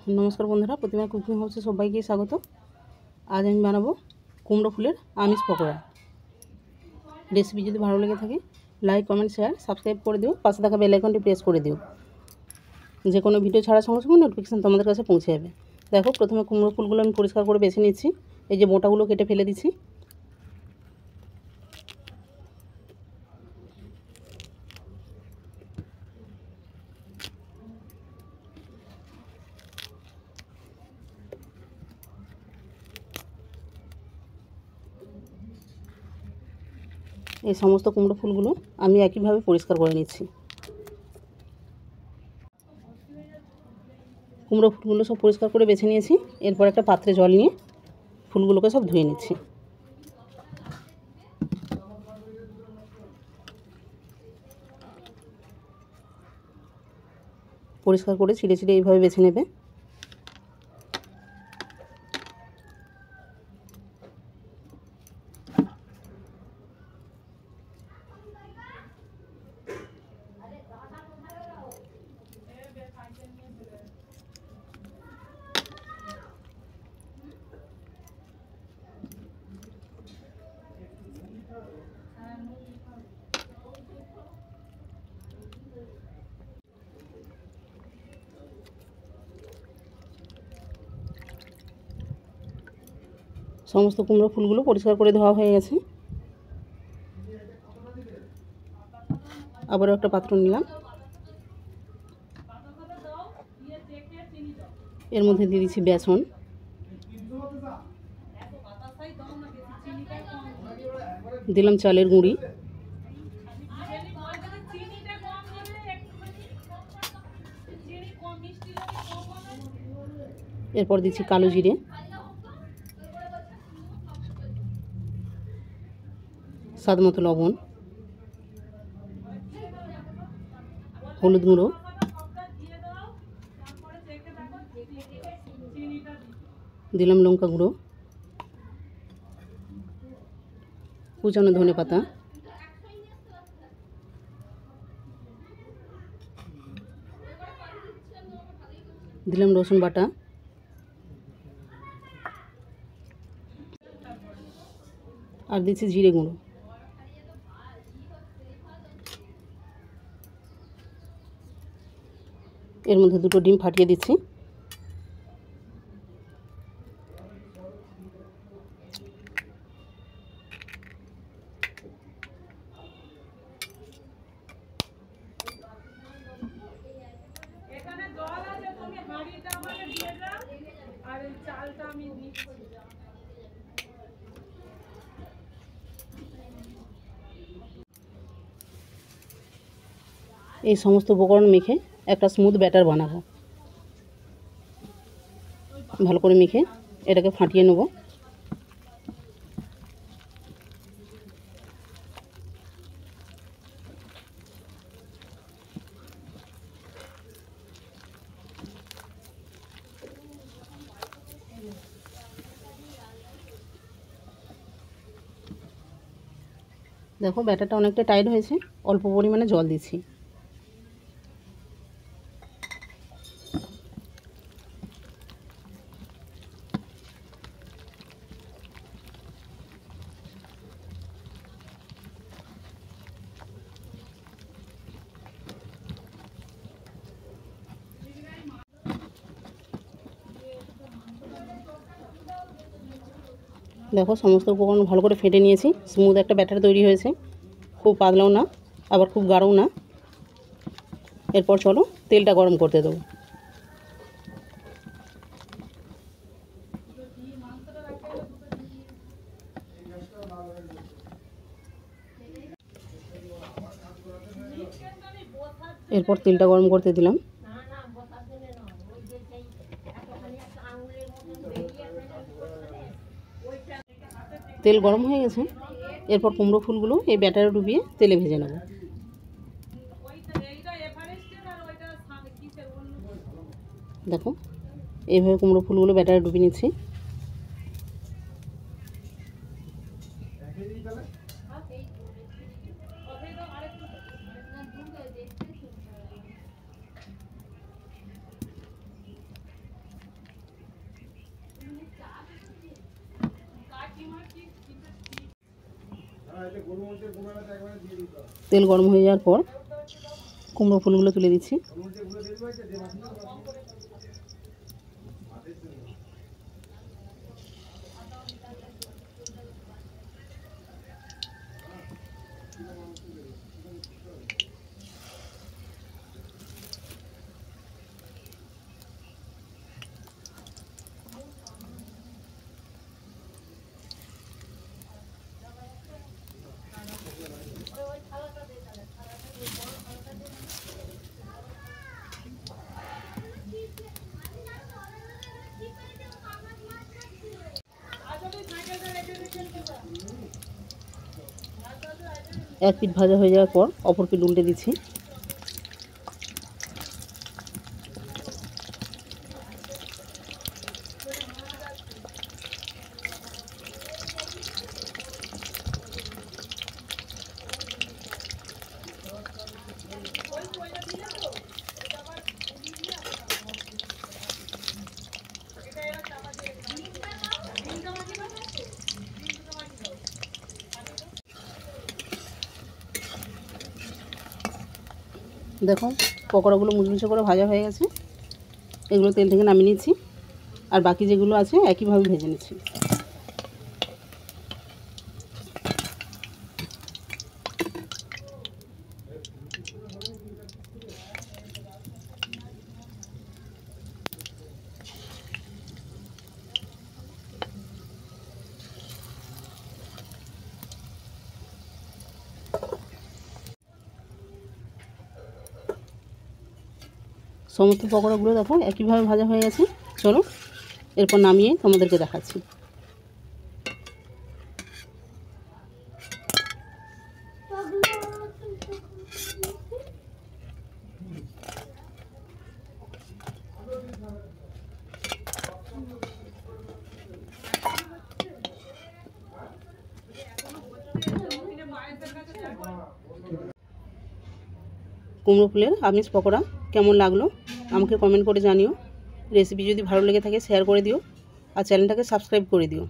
नमस्कार बंधुरा प्रतिमा कुकिंग हाउसे सबाइके स्वागत। आज आमी बानाबो कुमड़ो फुलेर आमिष पकोड़ा। रेसिपि यदि भालो लेगे थाके लाइक कमेंट शेयर सबसक्राइब करे दिओ, पाशे थाका बेल आइकनटी प्रेस करे दिओ, जे कोनो भिडियो छाड़ा संगे संगे नोटिफिकेशन तोमादेर काछे पौঁছে যাবে। देखो प्रथमे कुमड़ो फुलगुलो आमी परिष्कार करे बेছে निচ্ছি। এই যে মোটাগুলো কেটে ফেলে দিচ্ছি। এই সমস্ত কুমড়ো ফুলগুলো আমি একইভাবে পরিষ্কার করে নিচ্ছি। কুমড়ো ফুলগুলো সব পরিষ্কার করে বেছে নিয়েছি। এরপর একটা পাত্রে জল নিয়ে ফুলগুলোকে সব ধুয়ে নিচ্ছি। পরিষ্কার করে ছিঁড়ে ছিঁড়ে এইভাবে বেছে নেবে। সমস্ত কুমড়ো ফুলগুলো পরিষ্কার করে ধোয়া হয়ে গেছে। আবারও একটা পাত্র নিলাম, এর মধ্যে দিয়ে দিচ্ছি বেসন, দিলাম চালের গুঁড়ি, এরপর দিচ্ছি কালো জিরে, স্বাদ মতো লবণ, হলুদ গুঁড়ো, দিলাম লঙ্কা গুঁড়ো, কুচানো ধনে পাতা, দিলাম রসুন বাটা, আর দিচ্ছি জিরে গুঁড়ো। এর মধ্যে দুটো ডিম ফাটিয়ে দিচ্ছি। এই সমস্ত উপকরণ মেখে একটা স্মুথ ব্যাটার বানাবো। ভালো করে মেখে এটাকে ফাটিয়ে নেব। দেখো ব্যাটারটা অনেকটা টাইট হয়েছে, অল্প পরিমাণে জল দিচ্ছি। দেখো সমস্ত উপকরণ ভালো করে ফেটে নিয়েছি, স্মুথ একটা ব্যাটার তৈরি হয়েছে, খুব পাতলাও না আবার খুব গাঢ়ও না। এরপর চলো তেলটা গরম করতে দেবো। এরপর তেলটা গরম করতে দিলাম। তেল গরম হয়ে গেছে, এরপর কুমড়ো ফুলগুলো এই ব্যাটারে ডুবিয়ে তেলে ভেজে নেব। দেখো এইভাবে কুমড়ো ফুলগুলো ব্যাটারে ডুবিয়ে নিচ্ছি। তেল গরম হয়ে যাওয়ার পর কুমড়ো ফুলগুলো তুলে দিচ্ছি। এক পিঠ ভাজা হয়ে যাওয়ার পর অপর পিঠ উল্টে দিচ্ছি। দেখো পকোড়াগুলো মুচমুচে করে ভাজা হয়ে গেছে। এগুলো তেল থেকে নামিয়ে নিচ্ছি, আর বাকি যেগুলো আছে একইভাবে ভেজে নিচ্ছি। সমস্ত পকোড়াগুলো দেখো একইভাবে ভাজা হয়ে গেছে। চলো এরপর নামিয়ে তোমাদেরকে দেখাচ্ছি। কুমড়ো ফুলের আমিষ পকোড়া কেমন লাগলো আমাকে কমেন্ট করে জানিও। রেসিপি যদি ভালো লেগে থাকে শেয়ার করে দিও, আর চ্যানেলটাকে সাবস্ক্রাইব করে দিও।